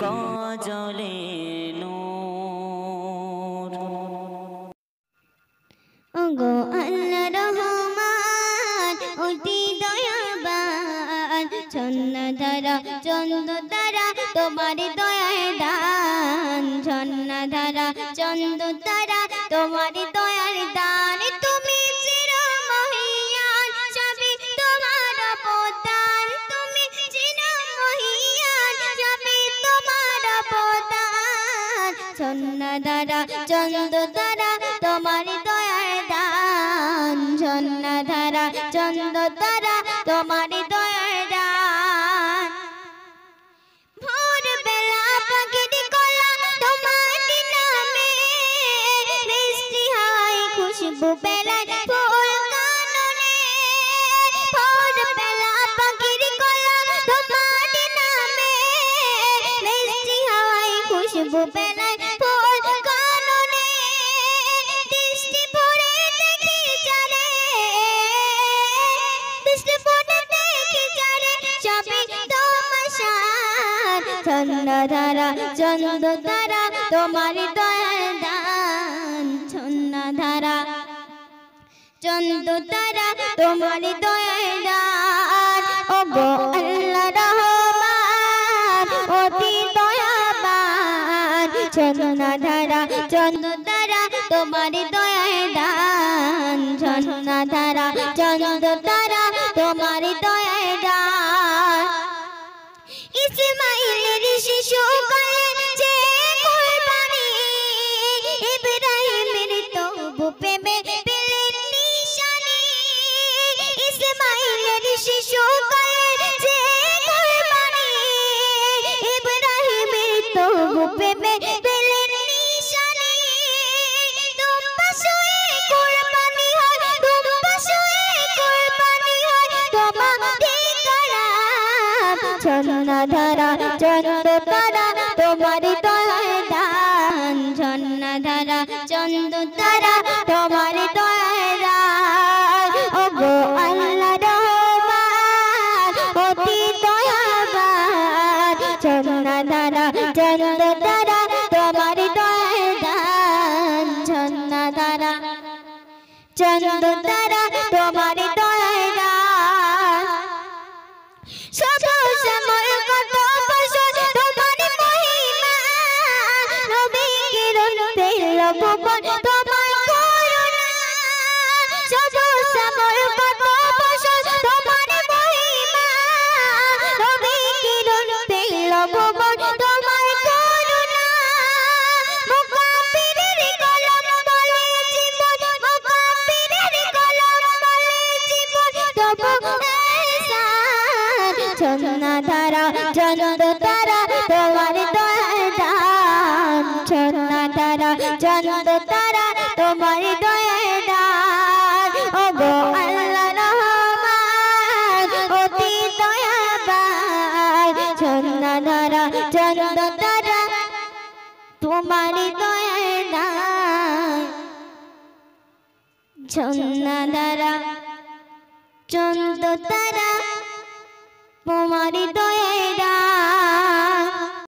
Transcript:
গজলে নূর ওগো আল্লাহ রহমান অতি দয়াবান ঝর্ণাধারা চন্দ্রতারা তোমার দয়ার দান ঝর্ণাধারা চন্দ্রতারা তোমার দয়ার দান তুমি চিরমহিয়ান সবই তোমার অবদান তুমি চিরমহিয়ান সবই তোমার অবদান ঝর্ণাধারা চন্দ্রতারা তোমার দয়ার দান ঝর্ণাধারা চন্দ্রতারা তোমার দয়ার দান ভোরবেলা পাখির গলা তোমার নামে বৃষ্টি হয় খুশবু বেলায় ফুল কাননে ভোরবেলা পাখির গলা তোমার নামে বৃষ্টি হয় খুশবু বেলায় ফুল কাননে দৃষ্টি ভরে দেখি যারে দৃষ্টি ভরে দেখি যারে সবই তোমার শান ঝর্ণাধারা চন্দ্রতারা তোমার দয়ার দান ঝর্ণাধারা চন্দ্রতারা তোমার দয়ার দান ওগো আল্লাহ রহমান অতি দয়াবান ঝর্ণাধারা চন্দ্রতারা তোমার দয়ার দান ঝর্ণাধারা চন্দ্রতারা তোমার দয়ার দান ইসমাইলের শিশু কালে যে কুরবানি ইব্রাহিমের তওবা প্রেমে পেলেন নিশানি ইসমাইলের শিশু কালে যে কুরবানি ইব্রাহিমের তওবা প্রেমে পেলেন নিশানি দুম্বা শুয়ে কুরবানি হয় দুম্বা শুয়ে কুরবানি হয় তোমাদের কালাম ঝর্ণাধারা চন্দ্রতারা তোমার দয়ার দান ঝর্ণাধারা চন্দ্রতারা তোমার দয়ার দান ওগো আল্লাহ রহমান অতি দয়াবান ঝর্ণাধারা চন্দ্রতারা তোমার দয়ার দান ঝর্ণাধারা চন্দ্রতারা তোমার দয়ার দান সবুজ শ্যামল কত ফসল তোমার মহিমা নবী কিরণ পেল ভুবন তোমার করুণা সবুজ শ্যামল কত ফসল তোমার মহিমা নবী কিরণ পেল ভুবন তোমার করুণা মুকাফিরের কলম বলে জীবন মুকাফিরের কলম বলে জীবন তবু ঝর্ণাধারা চন্দ্রতারা তোমার দয়ার দান ঝর্ণাধারা চন্দ্রতারা তোমার দয়ার দান ওগো আল্লাহ রহমান অতি দয়াবান ঝর্ণাধারা চন্দ্রতারা তোমার দয়ার দান ঝর্ণাধারা চন্দ্রতারা তোমার দয়ার